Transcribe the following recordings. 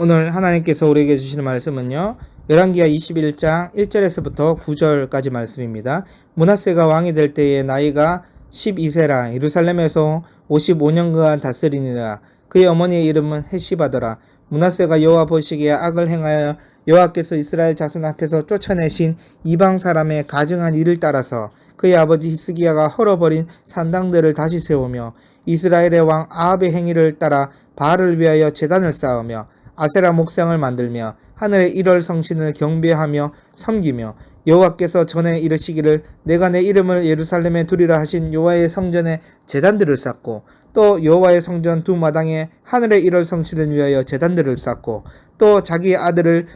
오늘 하나님께서 우리에게 주시는 말씀은요, 열왕기하 21장 1절에서부터 9절까지 말씀입니다. 므낫세가 왕이 될 때에 나이가 12세라. 예루살렘에서 55년간 다스리니라. 그의 어머니의 이름은 헷시바더라. 므낫세가 여호와 보시기에 악을 행하여 여호와께서 이스라엘 자손 앞에서 쫓아내신 이방 사람의 가증한 일을 따라서 그의 아버지 히스기야가 헐어버린 산당들을 다시 세우며 이스라엘의 왕 아합의 행위를 따라 바알을 위하여 제단을 쌓으며 아세라 목상을 만들며 하늘의 일월 성신을 경배하며 섬기며 여호와께서 전에 이르시기를 내가 내 이름을 예루살렘에 두리라 하신 여호와의 성전에 제단들을 쌓고 또 여호와의 성전 두 마당에 하늘의 일월 성신을 위하여 제단들을 쌓고 또 자기의 아들을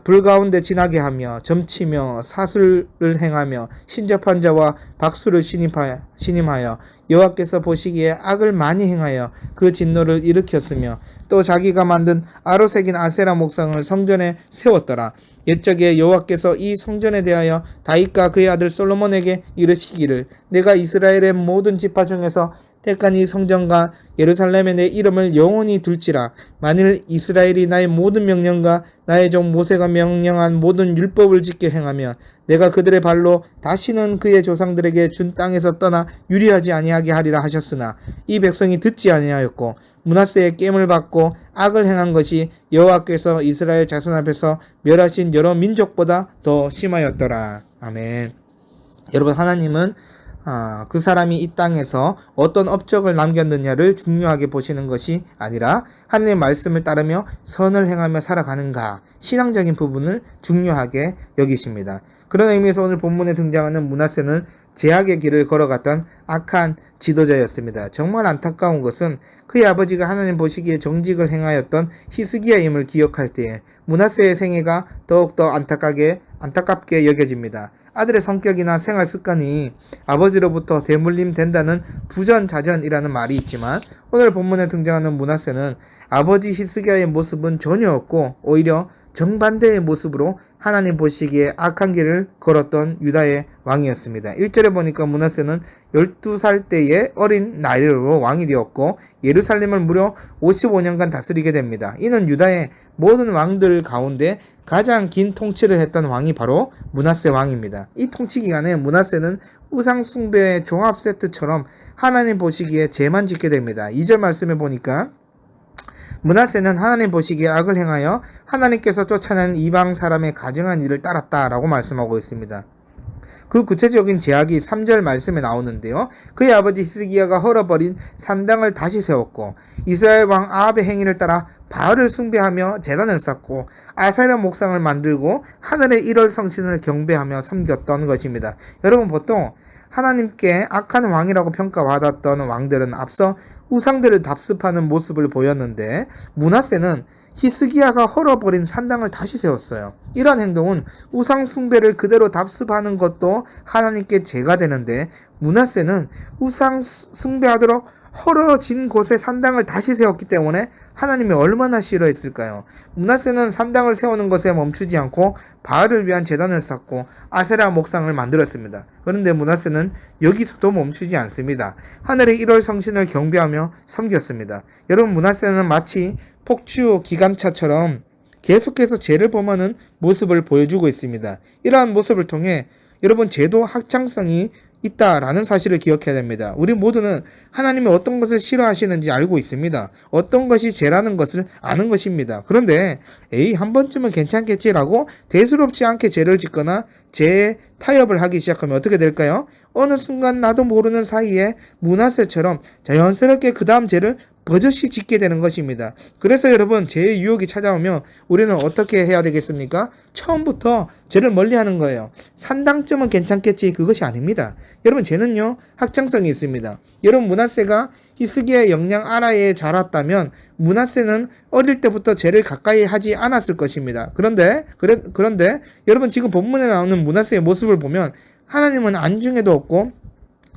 불 가운데 지나게 하며 점치며 사술을 행하며 신접한 자와 박수를 신임하여 여호와께서 보시기에 악을 많이 행하여 그 진노를 일으켰으며 또 자기가 만든 아로새긴 아세라 목상을 성전에 세웠더라. 옛적에 여호와께서 이 성전에 대하여 다윗과 그의 아들 솔로몬에게 이르시기를 내가 이스라엘의 모든 지파 중에서 택한 이 성전과 예루살렘에 내 이름을 영원히 둘지라. 만일 이스라엘이 나의 모든 명령과 나의 종 모세가 명령한 모든 율법을 지켜 행하면 내가 그들의 발로 다시는 그의 조상들에게 준 땅에서 떠나 유리하지 아니하게 하리라 하셨으나 이 백성이 듣지 아니하였고 므낫세의 깸을 받고 악을 행한 것이 여호와께서 이스라엘 자손 앞에서 멸하신 여러 민족보다 더 심하였더라. 아멘. 여러분, 하나님은 그 사람이 이 땅에서 어떤 업적을 남겼느냐를 중요하게 보시는 것이 아니라 하나님의 말씀을 따르며 선을 행하며 살아가는가, 신앙적인 부분을 중요하게 여기십니다. 그런 의미에서 오늘 본문에 등장하는 므낫세는 제약의 길을 걸어갔던 악한 지도자였습니다. 정말 안타까운 것은 그의 아버지가 하나님 보시기에 정직을 행하였던 히스기야임을 기억할 때에 므낫세의 생애가 더욱더 안타깝게 여겨집니다. 아들의 성격이나 생활 습관이 아버지로부터 대물림 된다는 부전자전이라는 말이 있지만 오늘 본문에 등장하는 므낫세는 아버지 히스기야의 모습은 전혀 없고 오히려 정반대의 모습으로 하나님 보시기에 악한 길을 걸었던 유다의 왕이었습니다. 1절에 보니까 므낫세는 12살 때의 어린 나이로 왕이 되었고 예루살렘을 무려 55년간 다스리게 됩니다. 이는 유다의 모든 왕들 가운데 가장 긴 통치를 했던 왕이 바로 므낫세 왕입니다. 이 통치 기간에 므낫세는 우상 숭배의 종합 세트처럼 하나님 보시기에 죄만 짓게 됩니다. 2절 말씀에 보니까 므낫세는 하나님 보시기에 악을 행하여 하나님께서 쫓아낸 이방 사람의 가증한 일을 따랐다라고 말씀하고 있습니다. 그 구체적인 제약이 3절 말씀에 나오는데요. 그의 아버지 히스기야가 헐어버린 산당을 다시 세웠고 이스라엘 왕 아합의 행위를 따라 바알을 숭배하며 제단을 쌓고 아세라 목상을 만들고 하늘의 일월 성신을 경배하며 섬겼던 것입니다. 여러분, 보통 하나님께 악한 왕이라고 평가받았던 왕들은 앞서 우상들을 답습하는 모습을 보였는데 므낫세는 히스기야가 헐어버린 산당을 다시 세웠어요. 이러한 행동은 우상 숭배를 그대로 답습하는 것도 하나님께 죄가 되는데 므낫세는 우상 숭배하도록 헐어진 곳에 산당을 다시 세웠기 때문에 하나님이 얼마나 싫어했을까요? 므낫세는 산당을 세우는 것에 멈추지 않고 바알을 위한 제단을 쌓고 아세라 목상을 만들었습니다. 그런데 므낫세는 여기서도 멈추지 않습니다. 하늘의 일월 성신을 경배하며 섬겼습니다. 여러분, 므낫세는 마치 폭주 기관차처럼 계속해서 죄를 범하는 모습을 보여주고 있습니다. 이러한 모습을 통해 여러분, 죄도 확장성이 있다라는 사실을 기억해야 됩니다. 우리 모두는 하나님이 어떤 것을 싫어하시는지 알고 있습니다. 어떤 것이 죄라는 것을 아는 것입니다. 그런데 한 번쯤은 괜찮겠지라고 대수롭지 않게 죄를 짓거나 죄에 타협을 하기 시작하면 어떻게 될까요? 어느 순간 나도 모르는 사이에 므낫세처럼 자연스럽게 그 다음 죄를 버젓이 짓게 되는 것입니다. 그래서 여러분, 죄의 유혹이 찾아오면 우리는 어떻게 해야 되겠습니까? 처음부터 죄를 멀리하는 거예요. 산당쯤은 괜찮겠지, 그것이 아닙니다. 여러분, 죄는요 확장성이 있습니다. 여러분, 므낫세가 히스기야의 영향 아래에 자랐다면 므낫세는 어릴 때부터 죄를 가까이 하지 않았을 것입니다. 그런데 여러분, 지금 본문에 나오는 므낫세의 모습을 보면 하나님은 안중에도 없고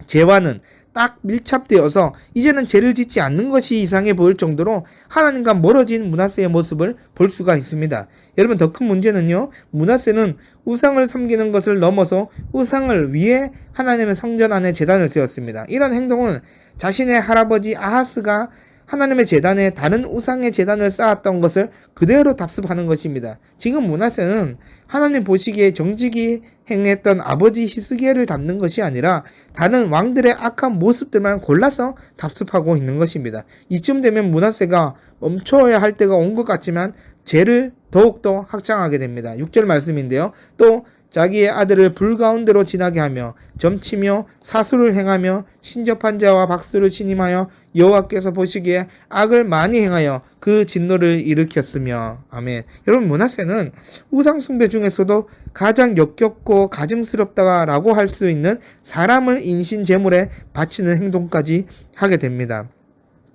죄와는 딱 밀착되어서 이제는 죄를 짓지 않는 것이 이상해 보일 정도로 하나님과 멀어진 므낫세의 모습을 볼 수가 있습니다. 여러분, 더 큰 문제는요, 므낫세는 우상을 섬기는 것을 넘어서 우상을 위해 하나님의 성전 안에 제단을 세웠습니다. 이런 행동은 자신의 할아버지 아하스가 하나님의 제단에 다른 우상의 제단을 쌓았던 것을 그대로 답습하는 것입니다. 지금 므낫세는 하나님 보시기에 정직히 행했던 아버지 히스기야를 담는 것이 아니라 다른 왕들의 악한 모습들만 골라서 답습하고 있는 것입니다. 이쯤 되면 므낫세가 멈춰야 할 때가 온 것 같지만 죄를 더욱더 확장하게 됩니다. 6절 말씀인데요. 또 자기의 아들을 불 가운데로 지나게 하며 점치며 사수를 행하며 신접한 자와 박수를 신임하여 여호와께서 보시기에 악을 많이 행하여 그 진노를 일으켰으며. 아멘. 여러분, 므낫세는 우상 숭배 중에서도 가장 역겹고 가증스럽다라고 할 수 있는 사람을 인신 제물에 바치는 행동까지 하게 됩니다.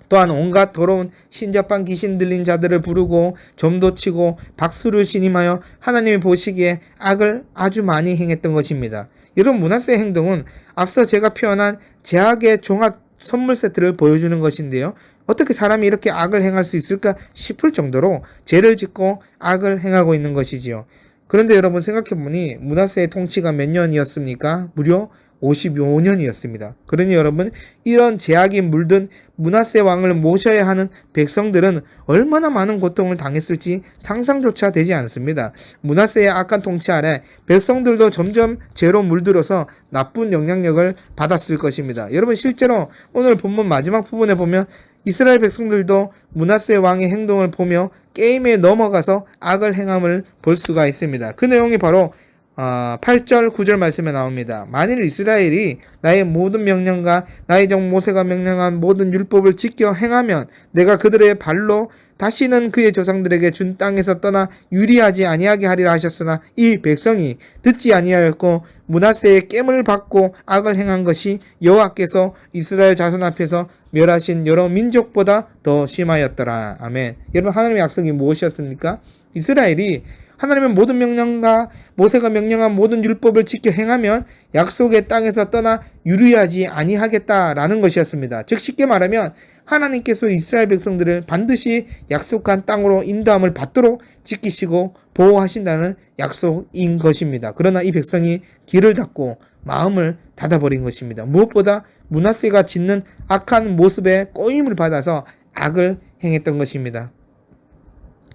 또한 온갖 더러운 신접한 귀신 들린 자들을 부르고 점도 치고 박수를 신임하여 하나님이 보시기에 악을 아주 많이 행했던 것입니다. 이런 므낫세의 행동은 앞서 제가 표현한 제악의 종합 선물 세트를 보여주는 것인데요. 어떻게 사람이 이렇게 악을 행할 수 있을까 싶을 정도로 죄를 짓고 악을 행하고 있는 것이지요. 그런데 여러분, 생각해보니 므낫세의 통치가 몇 년이었습니까? 무려 55년이었습니다. 그러니 여러분, 이런 제약이 물든 므낫세 왕을 모셔야 하는 백성들은 얼마나 많은 고통을 당했을지 상상조차 되지 않습니다. 므낫세의 악한 통치 아래 백성들도 점점 죄로 물들어서 나쁜 영향력을 받았을 것입니다. 여러분, 실제로 오늘 본문 마지막 부분에 보면 이스라엘 백성들도 므낫세 왕의 행동을 보며 게임에 넘어가서 악을 행함을 볼 수가 있습니다. 그 내용이 바로 8절 9절 말씀에 나옵니다. 만일 이스라엘이 나의 모든 명령과 나의 종 모세가 명령한 모든 율법을 지켜 행하면 내가 그들의 발로 다시는 그의 조상들에게 준 땅에서 떠나 유리하지 아니하게 하리라 하셨으나 이 백성이 듣지 아니하였고 므낫세의 깸을 받고 악을 행한 것이 여호와께서 이스라엘 자손 앞에서 멸하신 여러 민족보다 더 심하였더라. 아멘. 여러분, 하나님의 약속이 무엇이었습니까? 이스라엘이 하나님의 모든 명령과 모세가 명령한 모든 율법을 지켜 행하면 약속의 땅에서 떠나 유리하지 아니하겠다라는 것이었습니다. 즉 쉽게 말하면 하나님께서 이스라엘 백성들을 반드시 약속한 땅으로 인도함을 받도록 지키시고 보호하신다는 약속인 것입니다. 그러나 이 백성이 귀를 닫고 마음을 닫아버린 것입니다. 무엇보다 므낫세가 짓는 악한 모습에 꼬임을 받아서 악을 행했던 것입니다.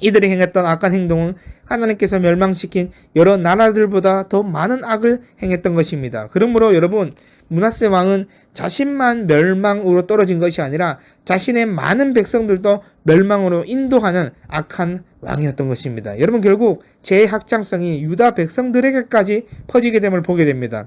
이들이 행했던 악한 행동은 하나님께서 멸망시킨 여러 나라들보다 더 많은 악을 행했던 것입니다. 그러므로 여러분, 므낫세 왕은 자신만 멸망으로 떨어진 것이 아니라 자신의 많은 백성들도 멸망으로 인도하는 악한 왕이었던 것입니다. 여러분, 결국 죄의 확장성이 유다 백성들에게까지 퍼지게 됨을 보게 됩니다.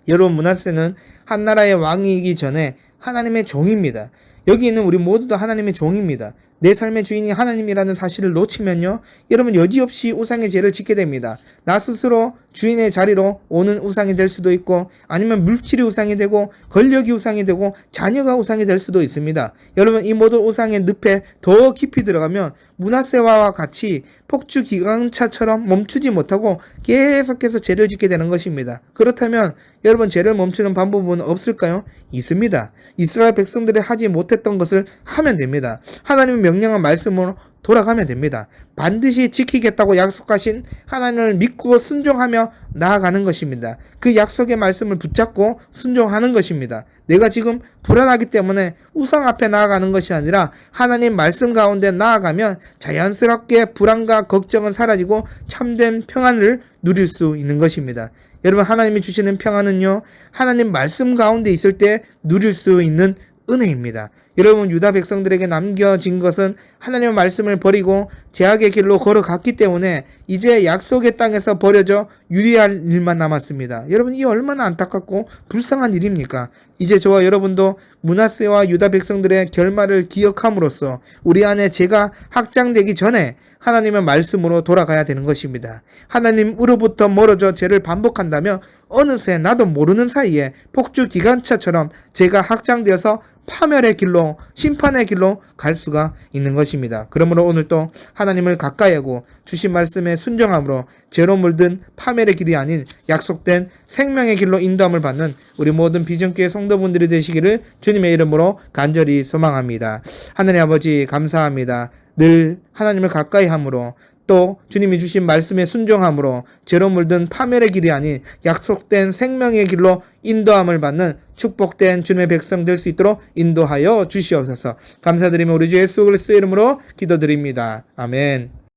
여러분, 므낫세는 한 나라의 왕이기 전에 하나님의 종입니다. 여기 있는 우리 모두 다 하나님의 종입니다. 내 삶의 주인이 하나님이라는 사실을 놓치면요, 여러분 여지없이 우상의 죄를 짓게 됩니다. 나 스스로 주인의 자리로 오는 우상이 될 수도 있고, 아니면 물질이 우상이 되고 권력이 우상이 되고 자녀가 우상이 될 수도 있습니다. 여러분, 이 모든 우상의 늪에 더 깊이 들어가면 므낫세와 같이 폭주 기관차처럼 멈추지 못하고 계속해서 죄를 짓게 되는 것입니다. 그렇다면 여러분, 죄를 멈추는 방법은 없을까요? 있습니다. 이스라엘 백성들이 하지 못했던 것을 하면 됩니다. 하나님의 명령한 말씀으로 돌아가면 됩니다. 반드시 지키겠다고 약속하신 하나님을 믿고 순종하며 나아가는 것입니다. 그 약속의 말씀을 붙잡고 순종하는 것입니다. 내가 지금 불안하기 때문에 우상 앞에 나아가는 것이 아니라 하나님 말씀 가운데 나아가면 자연스럽게 불안과 걱정은 사라지고 참된 평안을 누릴 수 있는 것입니다. 여러분, 하나님이 주시는 평안은요, 하나님 말씀 가운데 있을 때 누릴 수 있는 은혜입니다. 여러분, 유다 백성들에게 남겨진 것은 하나님의 말씀을 버리고 제약의 길로 걸어갔기 때문에 이제 약속의 땅에서 버려져 유리할 일만 남았습니다. 여러분, 이 얼마나 안타깝고 불쌍한 일입니까? 이제 저와 여러분도 므낫세와 유다 백성들의 결말을 기억함으로써 우리 안에 죄가 확장되기 전에 하나님의 말씀으로 돌아가야 되는 것입니다. 하나님으로부터 멀어져 죄를 반복한다면 어느새 나도 모르는 사이에 폭주 기관차처럼 죄가 확장되어서 파멸의 길로, 심판의 길로 갈 수가 있는 것입니다. 그러므로 오늘 또 하나님을 가까이 하고 주신 말씀에 순종함으로 죄로 물든 파멸의 길이 아닌 약속된 생명의 길로 인도함을 받는 우리 모든 비전교회 성도분들이 되시기를 주님의 이름으로 간절히 소망합니다. 하나님 아버지, 감사합니다. 늘 하나님을 가까이 함으로 또 주님이 주신 말씀에 순종함으로 죄로 물든 파멸의 길이 아닌 약속된 생명의 길로 인도함을 받는 축복된 주님의 백성 될 수 있도록 인도하여 주시옵소서. 감사드리며 우리 주 예수 그리스도의 이름으로 기도드립니다. 아멘.